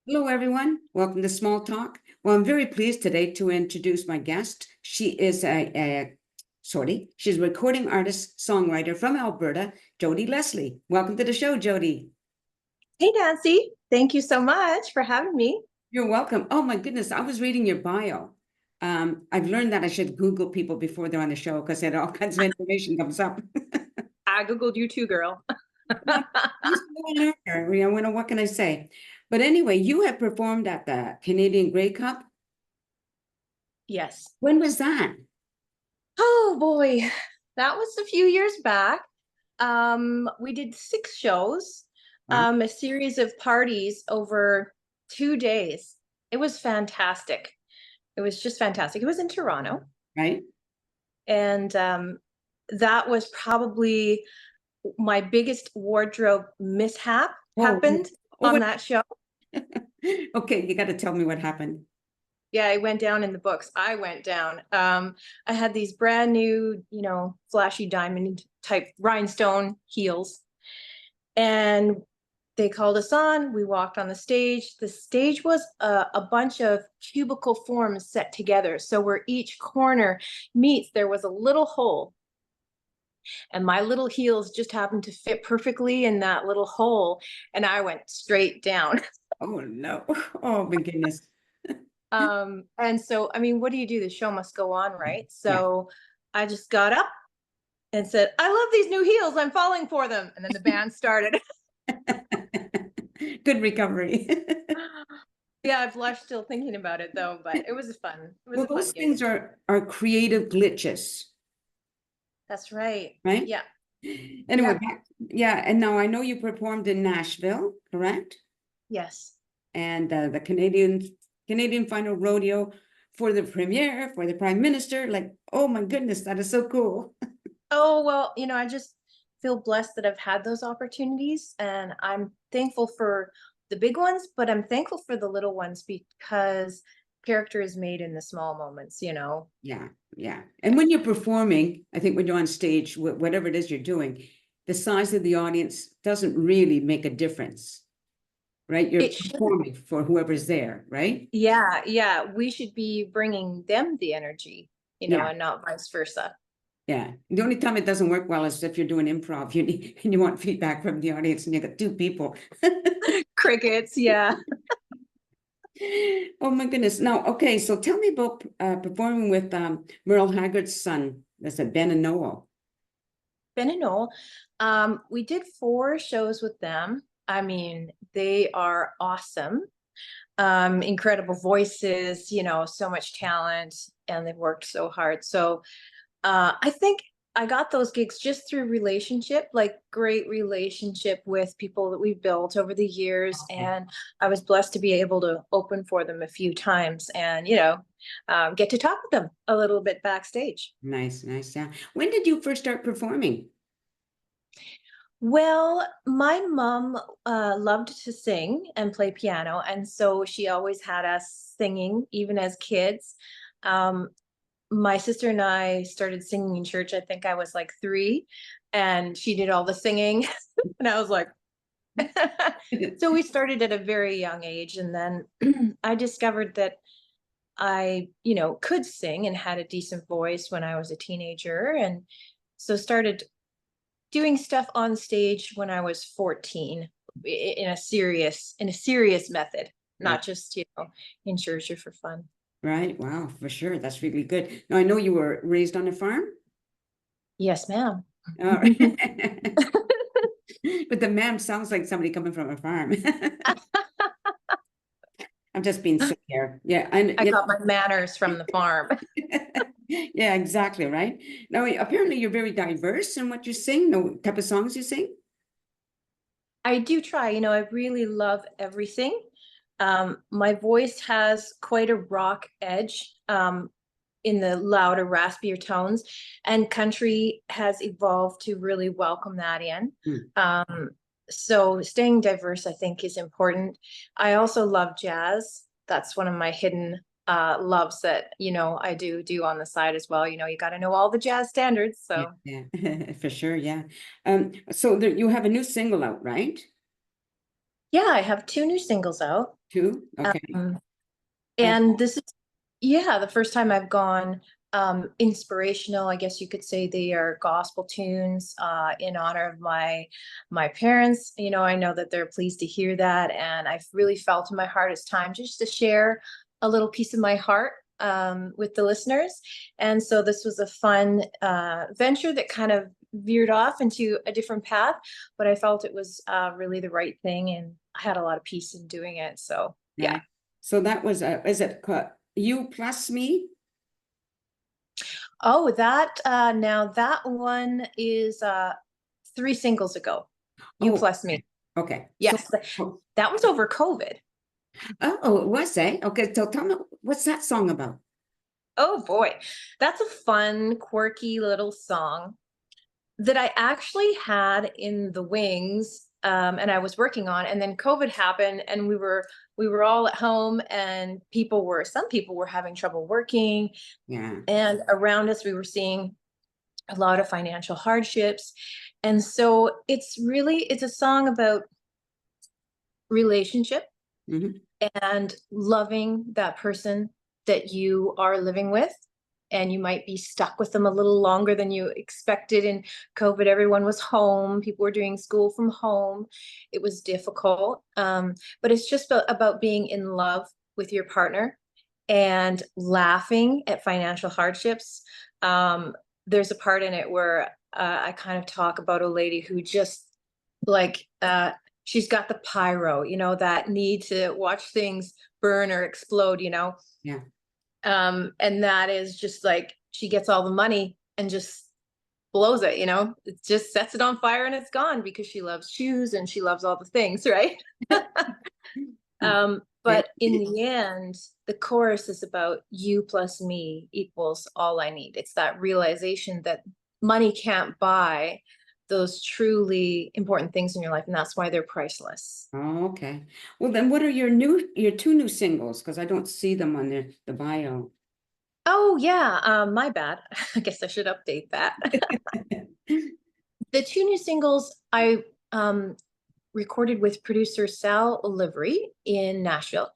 Hello, everyone. Welcome to Small Talk. Well, I'm very pleased today to introduce my guest. She is she's a recording artist, songwriter from Alberta, Jodie Leslie. Welcome to the show, Jodie. Hey, Nancy. Thank you so much for having me. You're welcome. Oh my goodness, I was reading your bio. I've learned that I should Google people before they're on the show because all kinds of information comes up. I Googled you too, girl. What can I say? But anyway, you have performed at the Canadian Grey Cup. Yes. When was that? Oh boy, that was a few years back. We did 6 shows, Wow, a series of parties over 2 days. It was fantastic. It was just fantastic. It was in Toronto, right? and that was probably my biggest wardrobe mishap Oh, happened oh, on what? that show. Okay, you got to tell me what happened. Yeah, I went down in the books. I went down. I had these brand new, flashy diamond type rhinestone heels. And they called us on. We walked on the stage. The stage was a bunch of cubicle forms set together. So where each corner meets, there was a little hole. And my little heels just happened to fit perfectly in that little hole. And I went straight down. Oh no. Oh my goodness. And so, I mean, what do you do? The show must go on, right? Yeah. So I just got up and said, I love these new heels. I'm falling for them. And then the band started. Good recovery. Yeah, I blush still thinking about it though, but it was fun. It was Well, a those fun gig. things are creative glitches, That's right. right? Yeah. Anyway, Yeah. yeah, and now I know you performed in Nashville, correct? Yes. And the Canadian Final Rodeo for the premiere for the Prime Minister. Like, oh my goodness, that is so cool. Oh, well, I just feel blessed that I've had those opportunities, and I'm thankful for the big ones, but I'm thankful for the little ones because character is made in the small moments. Yeah, yeah. And when you're performing, I think when you're on stage, whatever it is you're doing, the size of the audience doesn't really make a difference, right? You're It should. performing for whoever's there, right? Yeah, yeah. We should be bringing them the energy, Yeah, and not vice versa. yeah. The only time it doesn't work well is if you're doing improv, you need and you want feedback from the audience, and you got two people. Crickets, yeah. Oh my goodness. Now, okay, so tell me about performing with Merle Haggard's son. That's a Ben and Noel. Ben and Noel. We did 4 shows with them. I mean, they are awesome. Incredible voices, so much talent, and they've worked so hard. So I think I got those gigs just through relationship, like great relationship with people that we've built over the years. And I was blessed to be able to open for them a few times and, get to talk with them a little bit backstage. Nice, nice. Yeah. When did you first start performing? Well, my mom loved to sing and play piano, and so she always had us singing, even as kids. Um, my sister and I started singing in church. I think I was like 3, and she did all the singing, and I was like, so we started at a very young age, and then I discovered that I, could sing and had a decent voice when I was a teenager, and so started doing stuff on stage when I was 14 in a serious method, Right, not just, in church or for fun. right. Wow, for sure. That's really good. Now, I know you were raised on a farm. Yes, ma'am. All right. But the ma'am sounds like somebody coming from a farm. I'm just being silly here. Yeah, and I got my manners from the farm. yeah, exactly, right. Now, apparently you're very diverse in what you sing, the type of songs you sing. I do try, I really love everything. My voice has quite a rock edge, in the louder, raspier tones, and country has evolved to really welcome that in. Hmm. So staying diverse, I think, is important. I also love jazz. That's one of my hidden loves that, I do on the side as well. You got to know all the jazz standards. Yeah, So yeah, for sure. Yeah. So there, you have a new single out, right? Yeah, I have two new singles out. Two? Okay. Um, Uh, and this is, yeah, the first time I've gone inspirational. I guess you could say they are gospel tunes in honor of my parents. You know, I know that they're pleased to hear that, and I've really felt in my heart it's time just to share a little piece of my heart with the listeners. And so this was a fun venture that kind of veered off into a different path, but I felt it was really the right thing, and I had a lot of peace in doing it. So yeah. right. So that was, is it You Plus Me? Oh, that now that one is three singles ago. You Oh, plus me. okay. So, Yes, oh, that was over COVID. oh, it was, eh? Okay, so tell me, what's that song about? Oh boy, that's a fun, quirky little song that I actually had in the wings, and I was working on, and then COVID happened, and we were all at home, and some people were having trouble working, Yeah. and around us we were seeing a lot of financial hardships. And so it's a song about relationship Hmm. and loving that person that you are living with. And you might be stuck with them a little longer than you expected. In COVID, everyone was home, people were doing school from home. It was difficult. But it's just about being in love with your partner and laughing at financial hardships. Um, there's a part in it where I kind of talk about a lady who just like she's got the pyro, that need to watch things burn or explode. Yeah. And that is just like she gets all the money and just blows it. It just sets it on fire and it's gone because she loves shoes and she loves all the things, right? Yeah. But in the end, the chorus is about you plus me equals all I need. It's that realization that money can't buy those truly important things in your life, and that's why they're priceless. Oh, okay. Well, then what are your two new singles? Because I don't see them on the bio. Oh yeah, my bad. I guess I should update that. The two new singles I recorded with producer Sal Livery in Nashville.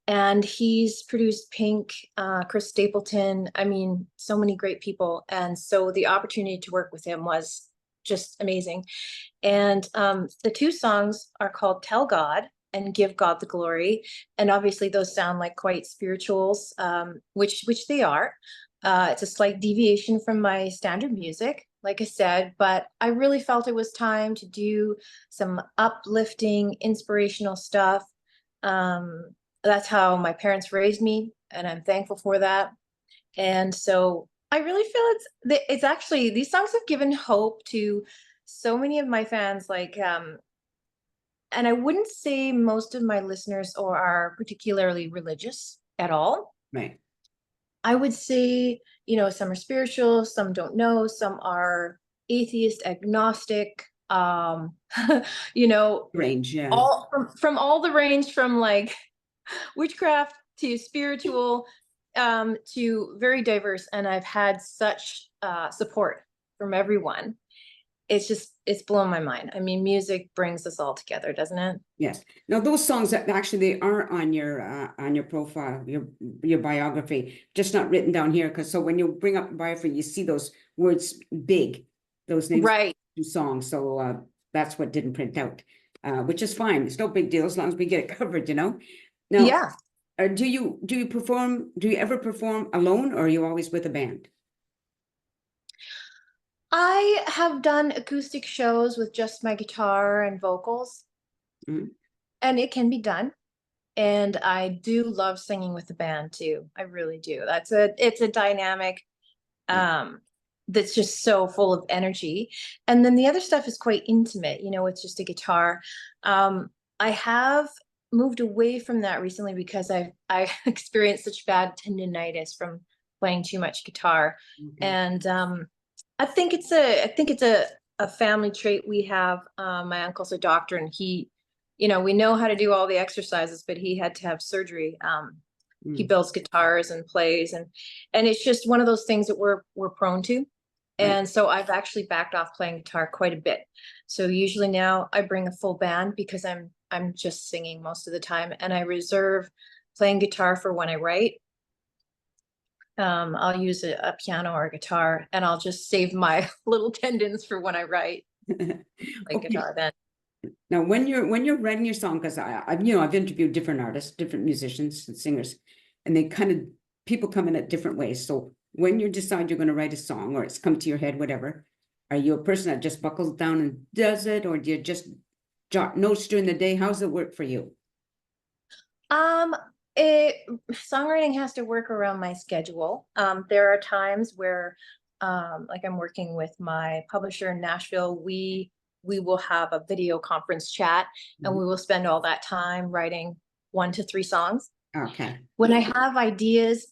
And he's produced Pink, Chris Stapleton. I mean, so many great people. And so the opportunity to work with him was just amazing. And the two songs are called Tell God and Give God the Glory. And obviously those sound like quite spirituals, which they are. It's a slight deviation from my standard music, like I said, but I really felt it was time to do some uplifting, inspirational stuff. Um, that's how my parents raised me, and I'm thankful for that. And so I really feel it's actually these songs have given hope to so many of my fans, like and I wouldn't say most of my listeners or are particularly religious at all. Right. I would say, some are spiritual, some don't know, some are atheist, agnostic, you know, Range, yeah. all from all the range from like witchcraft to spiritual to very diverse. And I've had such support from everyone. It's blown my mind. I mean, music brings us all together, doesn't it? Yes. Now those songs that actually they are on your profile, your biography, just not written down here. Because so when you bring up biography, you see those words big, those names Right. of songs. So that's what didn't print out, which is fine. It's no big deal as long as we get it covered. Now, Yeah. do you ever perform alone, or are you always with a band? I have done acoustic shows with just my guitar and vocals, Mhm. and it can be done. And I do love singing with the band too. I really do. It's a dynamic Yeah. um that's just so full of energy. And then the other stuff is quite intimate, it's just a guitar. I have moved away from that recently because I experienced such bad tendonitis from playing too much guitar. Okay. And I think it's a family trait we have. My uncle's a doctor, and we know how to do all the exercises, but he had to have surgery. He Mm. builds guitars and plays, and it's just one of those things that we're prone to. Right. And so I've actually backed off playing guitar quite a bit. So usually now I bring a full band because I'm I'm just singing most of the time, and I reserve playing guitar for when I write. I'll use a piano or a guitar, and I'll just save my little tendons for when I write. Like Okay. guitar then. Now, when you're writing your song, because I've interviewed different artists, different musicians and singers, and they kind of people come in at different ways. So when you decide you're going to write a song, or it's come to your head, whatever, are you a person that just buckles down and does it, or do you just jot notes during the day? How's it work for you? Um, Songwriting has to work around my schedule. There are times where, like I'm working with my publisher in Nashville, we will have a video conference chat, and we will spend all that time writing 1 to 3 songs. Okay. When I have ideas,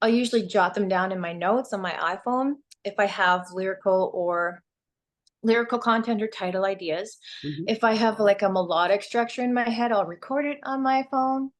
I'll usually jot them down in my notes on my iPhone if I have lyrical content or title ideas. Mhm. If I have like a melodic structure in my head, I'll record it on my phone.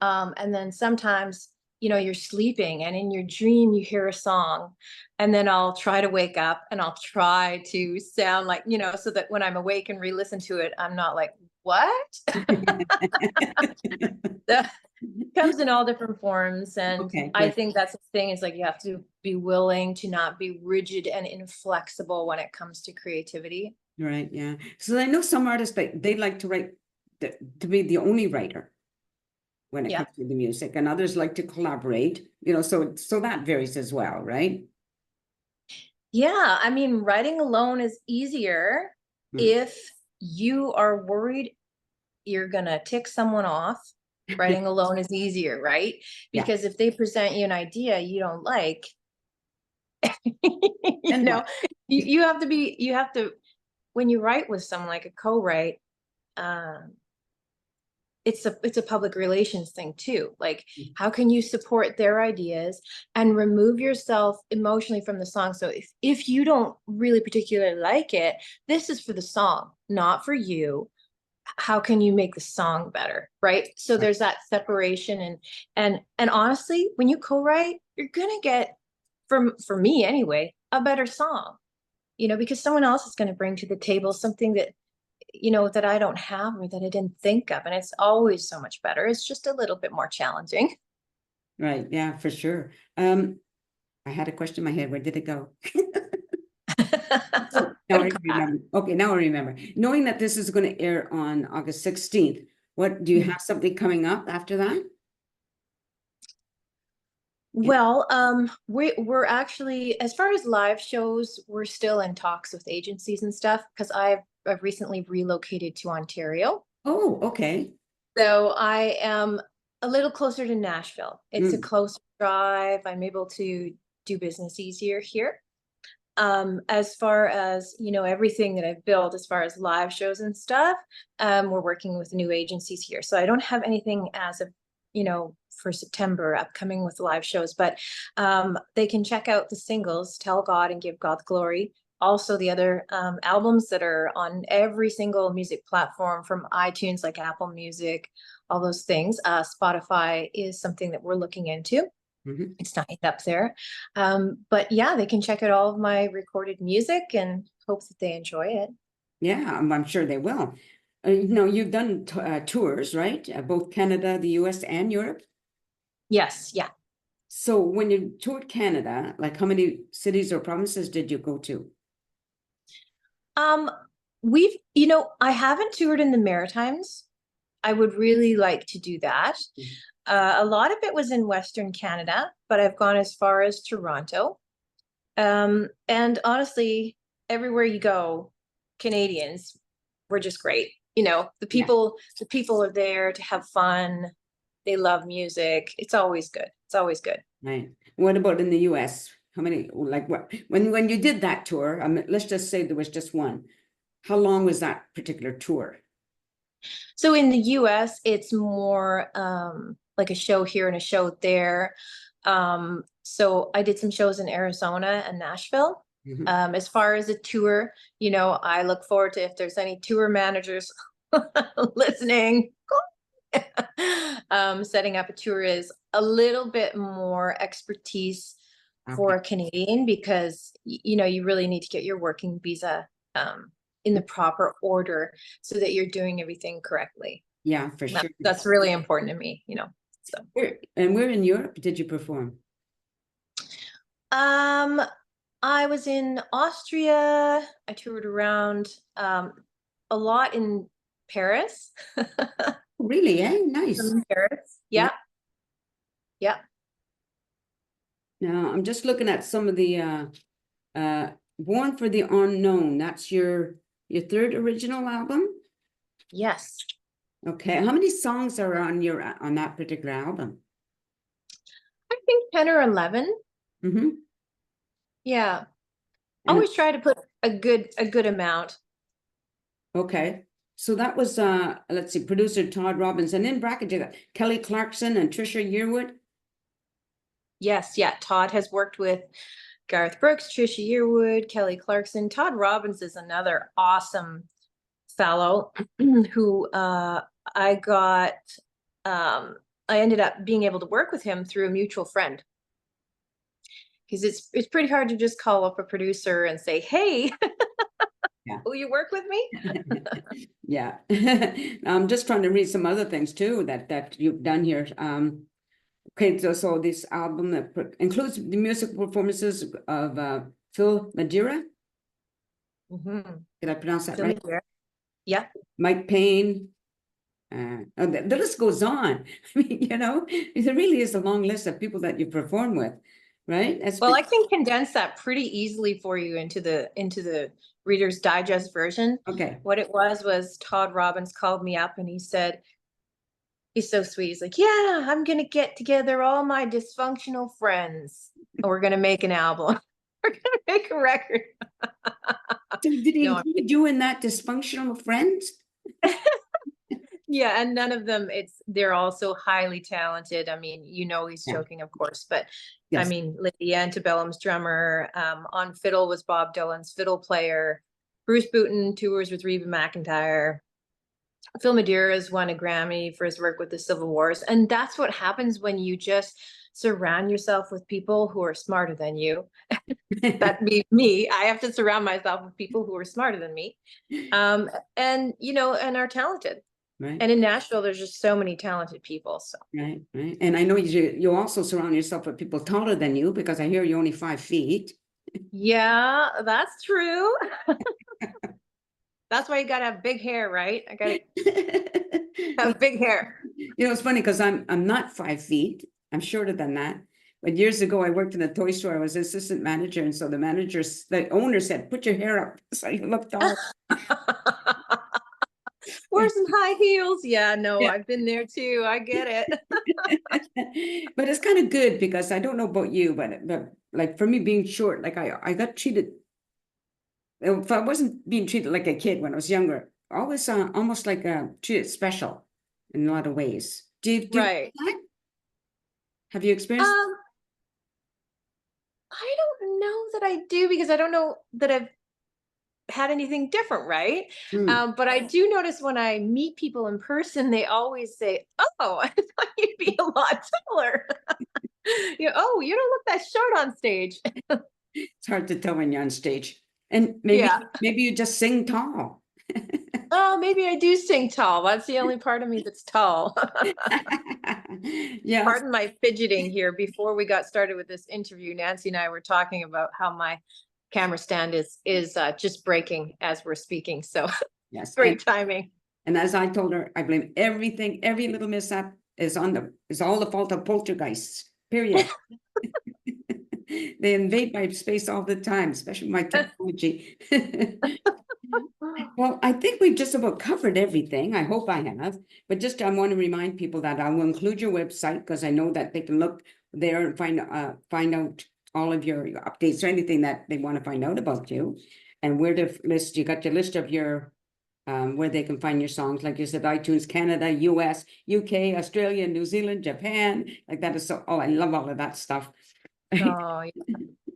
And then sometimes, you're sleeping and in your dream you hear a song, and then I'll try to wake up and I'll try to sound like, so that when I'm awake and re-listen to it, I'm not like, what? That comes in all different forms. And Okay, I good. think that's the thing, is like you have to be willing to not be rigid and inflexible when it comes to creativity. Right, yeah. So I know some artists they like to write to be the only writer when it Yeah. comes to the music, and others like to collaborate, so that varies as well, right? Yeah, I mean, writing alone is easier Mm. if you are worried you're gonna tick someone off. Writing alone is easier, right? Yeah. Because if they present you an idea you don't like, you And know, what? you have to, when you write with someone like a co-write, um, it's a public relations thing too. Like, how can you support their ideas and remove yourself emotionally from the song? So if you don't really particularly like it, this is for the song, not for you. How can you make the song better, right? So Right. there's that separation. And honestly, when you co-write, you're gonna get, for me anyway, a better song, because someone else is going to bring to the table something that, that I don't have or that I didn't think of. And it's always so much better. It's just a little bit more challenging. Right, yeah, for sure. I had a question in my head. Where did it go? Oh, now I Come back. remember. Okay, now I remember. Knowing that this is going to air on August 16th, what do you have something coming up after that? Yeah. Well, we're actually, as far as live shows, we're still in talks with agencies and stuff, because I've recently relocated to Ontario. Oh, okay. So I am a little closer to Nashville. It's a Mm. close drive. I'm able to do business easier here. As far as, everything that I've built, as far as live shows and stuff, we're working with new agencies here. So I don't have anything as of, for September upcoming with live shows, but they can check out the singles, Tell God and Give God the Glory. Also the other albums that are on every single music platform, from iTunes, like Apple Music, all those things. Spotify is something that we're looking into. Mhm. It's not up there. But yeah, they can check out all of my recorded music and hope that they enjoy it. Yeah, I'm sure they will. You've done tours, right? Both Canada, the US, and Europe. Yes, yeah. So when you toured Canada, like how many cities or provinces did you go to? Um, I haven't toured in the Maritimes. I would really like to do that. Mhm. A lot of it was in Western Canada, but I've gone as far as Toronto. And honestly, everywhere you go, Canadians were just great. Yeah, The people are there to have fun. They love music. It's always good. It's always good. right. What about in the US? How many, like what, when you did that tour, let's just say there was just one. How long was that particular tour? So in the US, it's more like a show here and a show there. So I did some shows in Arizona and Nashville. Mhm. As far as a tour, I look forward to, if there's any tour managers listening. Setting up a tour is a little bit more expertise for Okay. a Canadian, because you really need to get your working visa in the proper order so that you're doing everything correctly. Yeah, for sure. That's really important to me, you know, so. Where in Europe did you perform? I was in Austria. I toured around a lot in Paris. Really, eh? Nice. In Paris. Yeah. Yeah. Now, I'm just looking at some of the Born for the Unknown. That's your third original album? Yes. Okay. How many songs are on that particular album? I think 10 or 11. Mm-hmm. Yeah. And Always try to put a good amount. okay. So that was let's see, producer Todd Robbins, and in bracket you got Kelly Clarkson and Trisha Yearwood. Yes, yeah. Todd has worked with Garth Brooks, Trisha Yearwood, Kelly Clarkson. Todd Robbins is another awesome fellow who I got I ended up being able to work with him through a mutual friend. Because it's pretty hard to just call up a producer and say, hey, Yeah. will you work with me? Yeah. I'm just trying to read some other things too that you've done here. Okay, so this album that includes the music performances of Phil Madeira. Mm-hmm. Did I pronounce that right? Yeah. Mike Payne. The list goes on. I mean, you know, there really is a long list of people that you perform with, right? Well, I can condense that pretty easily for you into the Reader's Digest version. Okay. What it was Todd Robbins called me up and he said, he's so sweet. He's like, yeah, I'm going to get together all my dysfunctional friends and we're going to make an album. We're going to make a record. So did he No, include you in that dysfunctional friends? yeah, and none of them, they're all so highly talented. I mean, you know, he's Yeah. joking, of course, but Yes. I mean, Lady Antebellum's drummer, on fiddle was Bob Dylan's fiddle player. Bruce Booten tours with Reba McEntire. Phil Madeira's won a Grammy for his work with the Civil Wars. And that's what happens when you just surround yourself with people who are smarter than you. That'd be me. I have to surround myself with people who are smarter than me. And, you know, and are talented. Right. And in Nashville, there's just so many talented people. So Right. And I know you also surround yourself with people taller than you, because I hear you're only 5 feet. yeah, that's true. That's why you gotta have big hair, right? I gotta have big hair. You know, it's funny because I'm not 5 feet. I'm shorter than that. But years ago, I worked in a toy store. I was assistant manager, and so the owner said, "Put your hair up so you look taller." Wear some high heels. Yeah, no, Yeah. I've been there too. I get it. But it's kind of good because I don't know about you, but like for me being short, like I got treated. If I wasn't being treated like a kid when I was younger, always almost like treated special in a lot of ways. Do you Right. that? Have you experienced? I don't know that I do because I don't know that I've had anything different, right? But I do notice when I meet people in person, they always say, "Oh, I thought you'd be a lot taller." Oh, you don't look that short on stage. It's hard to tell when you're on stage, and maybe Yeah. maybe you just sing tall. Oh, maybe I do sing tall. That's the only part of me that's tall. Yeah. Pardon my fidgeting here. Before we got started with this interview, Nancy and I were talking about how my camera stand is just breaking as we're speaking. So Yes. great timing. And as I told her, I blame everything, every little mishap is all the fault of poltergeists, period. They invade my space all the time, especially my technology. Well, I think we've just about covered everything. I hope I have. But just I want to remind people that I will include your website, because I know that they can look there and find out all of your updates or anything that they want to find out about you. And where to list, you got your list of your where they can find your songs, like you said, iTunes, Canada, US, UK, Australia, New Zealand, Japan, like that is so, oh, I love all of that stuff. Oh,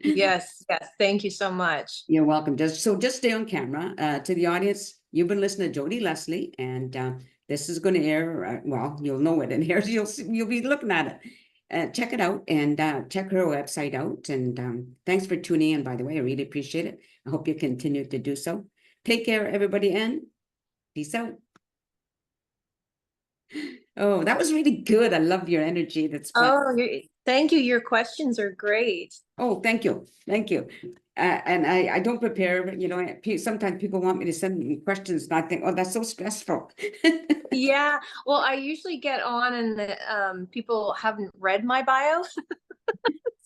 yes, yes. Thank you so much. You're welcome. Just stay on camera. To the audience, you've been listening to Jodie Leslie, and this is going to air. Well, you'll know it in here. You'll be looking at it. Check it out and check her website out. And thanks for tuning in. By the way, I really appreciate it. I hope you continue to do so. Take care, everybody, and peace out. Oh, that was really good. I love your energy. That's fun. Oh, thank you. Your questions are great. Oh, thank you. Thank you. And I don't prepare, but sometimes people want me to send me questions and I think, oh, that's so stressful. Yeah. Well, I usually get on and people haven't read my bio.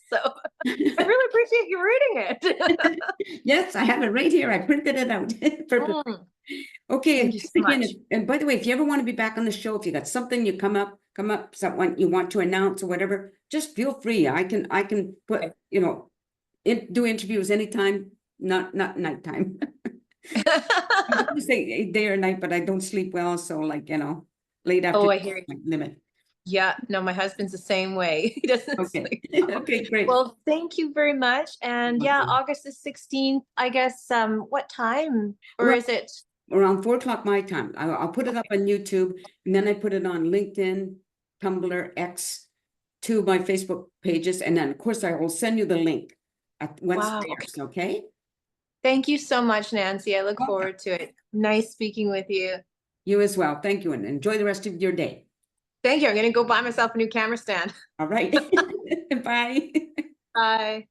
So I really appreciate you reading it. Yes, I have it right here. I printed it out. Perfect. Mm, Okay, thank and you so again, much. and by the way, if you ever want to be back on the show, if you got something you come up, someone you want to announce or whatever, just feel free. I can put, do interviews anytime, not nighttime. I was gonna say day or night, but I don't sleep well, so like, late Oh, afternoon I hear you. like limit. Yeah, no, my husband's the same way. He doesn't Okay. sleep well. Okay, great. Well, thank you very much. And yeah, Okay. August the 16th, I guess, what time? Or Around, is it? around 4 o'clock my time. I'll put it up Okay. on YouTube and then I put it on LinkedIn, Tumblr, X, to my Facebook pages. And then of course I will send you the link once Wow. Okay. there's okay. Thank you so much, Nancy. I look Welcome. forward to it. Nice speaking with you. You as well. Thank you and enjoy the rest of your day. Thank you. I'm going to go buy myself a new camera stand. All right. Bye. Bye.